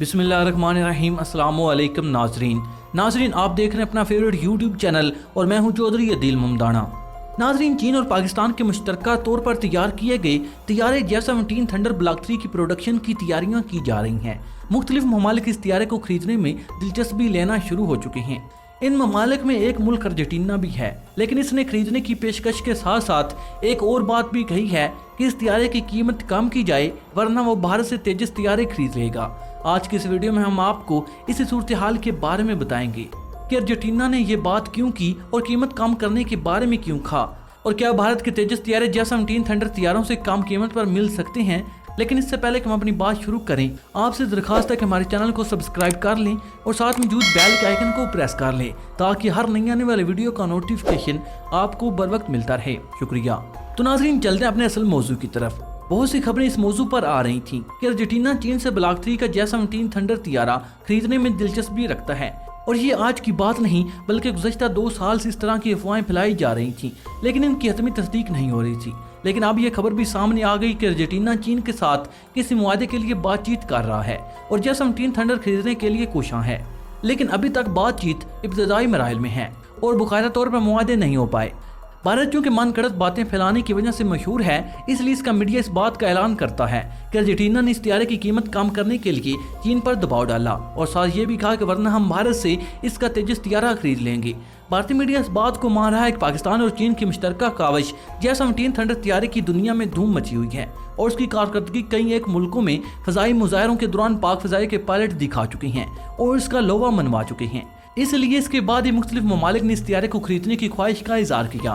बिस्मिल्लाहिर्रहमानिर्रहीम। अस्सलामुअलैकुम नाजरीन आप देख रहे हैं अपना फेवरेट यूट्यूब चैनल और मैं हूं चौधरी अदील ममदाना। नाजरीन, चीन और पाकिस्तान के मुश्तरका तौर पर तैयार किए गए तैयारे J-17 थंडर ब्लॉक 3 की प्रोडक्शन की तैयारियां की जा रही हैं। मुख्तलिफ ममालिक इस तैयारे को खरीदने में दिलचस्पी लेना शुरू हो चुके हैं। इन ममालिक में एक मुल्क अर्जेंटीना भी है, लेकिन इसने खरीदने की पेशकश के साथ साथ एक और बात भी कही है कि इस तैयारे की कीमत कम की जाए, वरना वो भारत से तेजस तैयारे खरीद लेगा। आज की इस वीडियो में हम आपको इस सूरत हाल के बारे में बताएंगे कि अर्जेंटीना ने ये बात क्यों की और कीमत कम करने के बारे में क्यों कहा, और क्या भारत के तेजस तैयारे J-17 थंडर तैयारों से कम कीमत पर मिल सकते हैं। लेकिन इससे पहले कि हम अपनी बात शुरू करें, आपसे दरखास्त है कि हमारे चैनल को सब्सक्राइब कर लें और साथ में मौजूद बेल के आइकन को प्रेस कर लें ताकि हर नई आने वाले वीडियो का नोटिफिकेशन आपको बर वक्त मिलता रहे। शुक्रिया। तो नाजरीन, चलते हैं अपने असल मौजू की तरफ। बहुत सी खबरें इस मौजू पर आ रही थीं कि अर्जेंटीना चीन से ब्लॉक 3 का J-17 थंडर तैयारा खरीदने में दिलचस्पी रखता है, और ये आज की बात नहीं बल्कि गुज़श्ता 2 साल से इस तरह की अफवाहें फैलाई जा रही थीं, लेकिन इनकी हतमी तस्दीक नहीं हो रही थी। लेकिन अब यह खबर भी सामने आ गई कि अर्जेंटीना चीन के साथ किसी मुआहदे के लिए बातचीत कर रहा है और J-17 थंडर खरीदने के लिए कोशां है। लेकिन अभी तक बातचीत इब्तदाई मराहिल में है और बाकायदा तौर पर मुआहदे नहीं हो पाए। भारत चूँकि मन गढ़ंत बातें फैलाने की वजह से मशहूर है, इसलिए इसका मीडिया इस बात का ऐलान करता है कि अर्जेंटीना ने इस तैयारे की कीमत कम करने के लिए चीन पर दबाव डाला और साथ ये भी कहा कि वरना हम भारत से इसका तेजस तैयारा खरीद लेंगे। भारतीय मीडिया इस बात को मान रहा है कि पाकिस्तान और चीन की मुश्तरका काविश J-17 थंडर तैयारे की दुनिया में धूम मची हुई है और उसकी कारकर्दगी कई एक मुल्कों में फजाई मुजाहरों के दौरान पाक फजाई के पायलट दिखा चुके हैं और इसका लोवा मनवा चुके हैं। इसलिए इसके बाद ही मुख्तलिफ ममालिक ने इस तैयारे को खरीदने की ख्वाहिश का इजहार किया।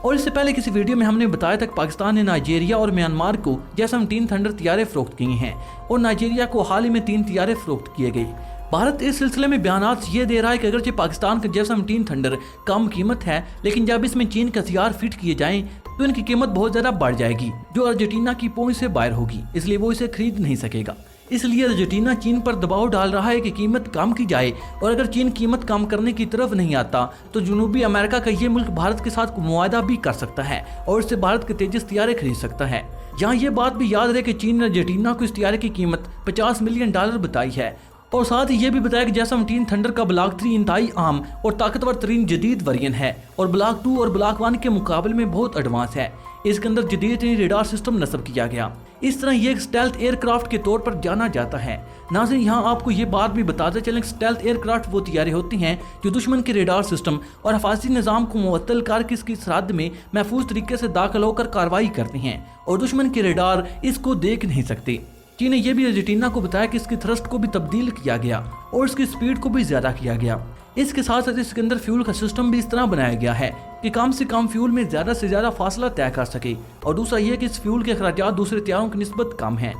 और इससे पहले किसी वीडियो में हमने बताया था कि पाकिस्तान ने नाइजीरिया और म्यांमार को J-17 थंडर तैयारे फरोख्त किए हैं और नाइजीरिया को हाल ही में 3 तैयारे फरोख्त किए गए। भारत इस सिलसिले में बयानात ये दे रहा है कि अगरचे पाकिस्तान का J-17 थंडर कम कीमत है, लेकिन जब इसमें चीन के हथियार फिट किए जाएं तो इनकी कीमत बहुत ज़्यादा बढ़ जाएगी, जो अर्जेंटीना की पहुंच से बाहर होगी, इसलिए वो इसे खरीद नहीं सकेगा। इसलिए अर्जेंटीना चीन पर दबाव डाल रहा है कि कीमत कम की जाए, और अगर चीन कीमत कम करने की तरफ नहीं आता तो जनूबी अमेरिका का ये मुल्क भारत के साथ मुआहदा भी कर सकता है और इससे भारत के तेजस तैयारे खरीद सकता है। यहाँ ये बात भी याद रहे कि चीन ने अर्जेंटीना को इस तैयारे की कीमत $50 मिलियन बताई है और साथ ही ये भी बताया कि J-17 थंडर का ब्लॉक 3 इंतहाई आम और ताकतवर तरीन जदीद वेरिएंट है और ब्लॉक 2 और ब्लॉक 1 के मुकाबले में बहुत एडवांस है। इसके अंदर जदीद रेडार सिस्टम नस्ब किया गया। इस तरह ये एक स्टेल्थ एयरक्राफ्ट के तौर पर जाना जाता है। नाज़रीन, यहाँ आपको ये बात भी बताते चलें कि स्टेल्थ एयरक्राफ्ट वो तैयारे होती हैं जो दुश्मन के रेडार सिस्टम और हिफाजती निज़ाम को मुअत्तल करके इसकी सरहद में महफूज तरीके से दाखिल होकर कार्रवाई करती हैं और दुश्मन के रेडार इसको देख नहीं सकते। चीन ने यह भी अर्जेंटीना को बताया कि इसकी थ्रस्ट को भी तब्दील किया गया और इसकी स्पीड को भी ज़्यादा किया गया। इसके साथ साथ इसके अंदर फ्यूल का सिस्टम भी इस तरह बनाया गया है कि कम से कम फ्यूल में ज़्यादा से ज़्यादा फासला तय कर सके, और दूसरा यह कि इस फ्यूल के अखराजात दूसरे तैयारों की निस्बत कम है।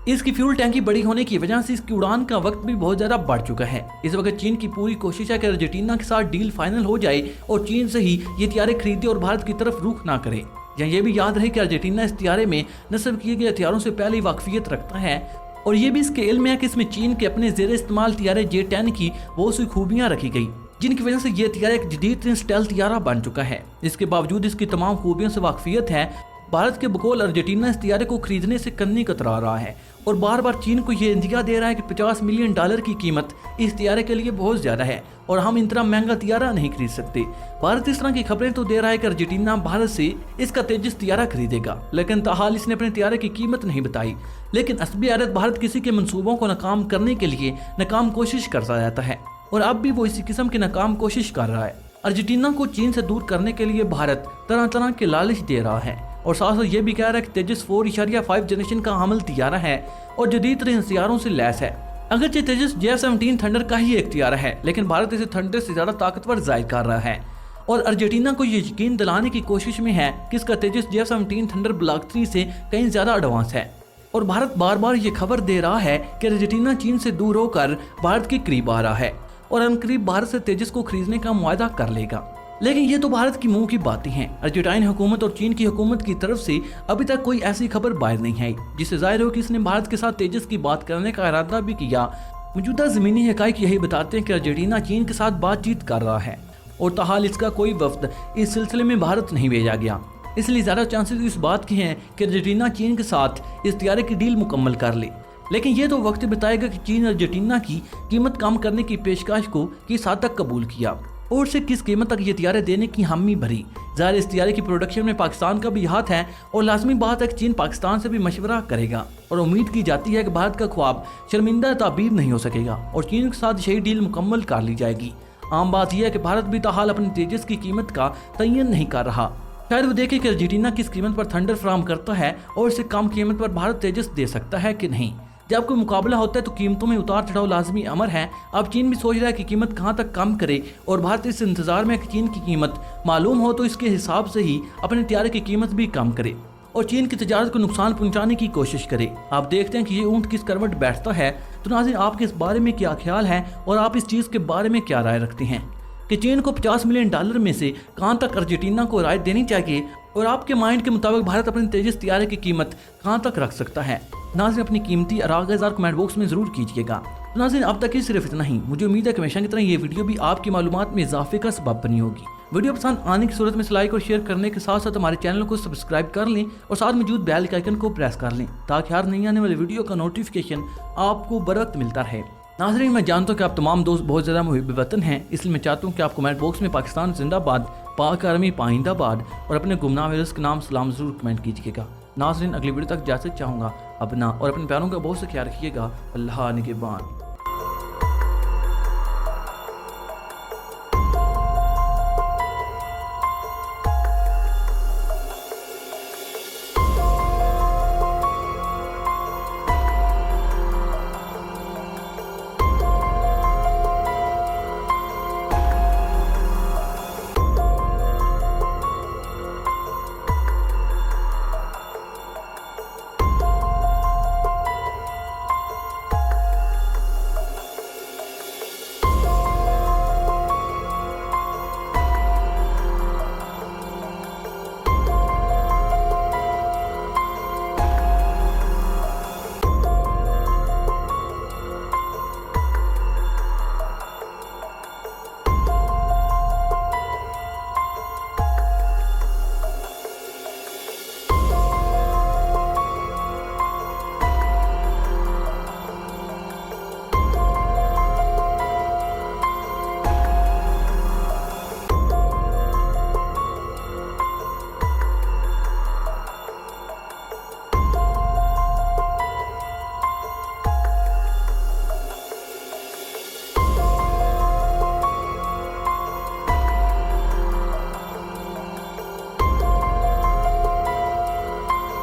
इसकी फ्यूल टैंकी बड़ी होने की वजह से इसकी उड़ान का वक्त भी बहुत ज़्यादा बढ़ चुका है। इस वक्त चीन की पूरी कोशिश है कि अर्जेंटीना के साथ डील फाइनल हो जाए और चीन से ही ये तैयारे खरीदे और भारत की तरफ रुख ना करे। या ये भी याद रहे कि अर्जेंटीना इस तैयारे में नस्ब किए गए हथियारों से पहले ही वाकफियत रखता है और ये भी इसके इल्म है कि इसमें चीन के अपने ज़ेर इस्तेमाल तैयारे J-10 की बहुत सी खूबियाँ रखी गई, जिनकी वजह से ये तैयारा एक जदीद स्टेल्थ तैयारा बन चुका है। इसके बावजूद इसकी तमाम खूबियों से वाकफियत है, भारत के बकौल अर्जेंटीना इस तैयारे को खरीदने से कन्नी कतरा रहा है और बार बार चीन को ये इंदिया दे रहा है कि $50 मिलियन की कीमत इस तैयारे के लिए बहुत ज़्यादा है और हम इतना महंगा तैयारा नहीं खरीद सकते। भारत इस तरह की खबरें तो दे रहा है कि अर्जेंटीना भारत से इसका तेजस तैयारा खरीदेगा, लेकिन ताहाल इसने अपने तैयारे की कीमत नहीं बताई। लेकिन असली हालत भारत किसी के मंसूबों को नाकाम करने के लिए नाकाम कोशिश करता रहता है और अब भी वो इसी किस्म की नाकाम कोशिश कर रहा है। अर्जेंटीना को चीन से दूर करने के लिए भारत तरह तरह के लालच दे रहा है और साथ साथ ये भी कह रहा है कि तेजस 4.5 जनरेशन का हमल तैयारा है और जदीद तरीन हथियारों से लैस है। अगरचे तेजस J-17 थंडर का ही एक तैयारा है, लेकिन भारत इसे थंडर से ज़्यादा ताकतवर जाहिर कर रहा है और अर्जेंटीना को ये यकीन दिलाने की कोशिश में है कि इसका तेजस J-17 थंडर ब्लॉक 3 से कहीं ज़्यादा एडवांस है। और भारत बार बार ये खबर दे रहा है कि अर्जेंटीना चीन से दूर होकर भारत के करीब आ रहा है और अनकरीब भारत से तेजस को खरीदने का मुआहदा कर लेगा। लेकिन ये तो भारत की मुंह की बातें हैं। अर्जेंटीन हुकूमत और चीन की हुकूमत की तरफ से अभी तक कोई ऐसी खबर बाहर नहीं आई जिससे जाहिर हो कि इसने भारत के साथ तेजस की बात करने का इरादा भी किया। मौजूदा ज़मीनी हक़ाइक़ यही बताते हैं कि अर्जेंटीना चीन के साथ बातचीत कर रहा है और ताहाल इसका कोई वफ्द इस सिलसिले में भारत नहीं भेजा गया। इसलिए ज़्यादा चांसेस इस बात के हैं कि अर्जेंटीना चीन के साथ इस तैयारे की डील मुकम्मल कर ले। लेकिन ये तो वक्त बताएगा कि चीन अर्जेंटीना की कीमत कम करने की पेशकश को किस हद तक कबूल किया और उसे किस कीमत तक ये तैयारे देने की हामी भरी। ज़ाहिर इस तैयारे की प्रोडक्शन में पाकिस्तान का भी हाथ है और लाजमी बात है कि चीन पाकिस्तान से भी मशवरा करेगा और उम्मीद की जाती है कि भारत का ख्वाब शर्मिंदा ताबीर नहीं हो सकेगा और चीन के साथ यही डील मुकम्मल कर ली जाएगी। आम बात यह है कि भारत भी ताहाल अपने तेजस की कीमत का तयन नहीं कर रहा। शायद वो देखे कि अर्जेंटीना किस कीमत पर थंडर फराहम करता है और इससे कम कीमत पर भारत तेजस दे सकता है कि नहीं। जब कोई मुकाबला होता है तो कीमतों में उतार चढ़ाव लाजमी अमर है। अब चीन भी सोच रहा है कि कीमत कहां तक कम करे और भारत इस इंतजार में कि चीन की कीमत मालूम हो तो इसके हिसाब से ही अपने तैयारे की कीमत भी कम करे और चीन की तजारत को नुकसान पहुंचाने की कोशिश करे। आप देखते हैं कि ये ऊंट किस करवट बैठता है। तो नाज़रीन, आपके इस बारे में क्या ख्याल है और आप इस चीज़ के बारे में क्या राय रखते हैं कि चीन को $50 मिलियन में से कहां तक अर्जेंटीना को राय देनी चाहिए और आपके माइंड के मुताबिक भारत अपने तेजस तैयारे की कीमत कहां तक रख सकता है। नाज़रीन, अपनी कीमती आराज़ार कमेंट बॉक्स में ज़रूर कीजिएगा। तो नाज़रीन, अब तक ही सिर्फ इतना ही। मुझे उम्मीद है कि हमेशा की तरह ये वीडियो भी आपकी मालूमात में इजाफे का सबब बनी होगी। वीडियो पसंद आने की सूरत में लाइक और शेयर करने के साथ साथ हमारे चैनल को सब्सक्राइब कर लें और साथ मौजूद बेल के आइकन को प्रेस कर लें ताकि हर नई आने वाली वीडियो का नोटिफिकेशन आपको बरवक्त मिलता रहे। नाज़रीन, मैं जानता हूँ कि आप तमाम दोस्त बहुत ज़्यादा मुहिब वतन हैं, इसलिए मैं चाहता हूँ कि आप कमेंट बॉक्स में पाकिस्तान जिंदाबाद, पाक आर्मी पाइंदाबाद और अपने गुमनाम वारिस के नाम सलाम ज़रूर कमेंट कीजिएगा। नाज़रीन, अगली वीडियो तक जाते चाहूँगा अपना और अपने प्यारों का बहुत सा ख्याल रखिएगा। अल्लाह निगहबान।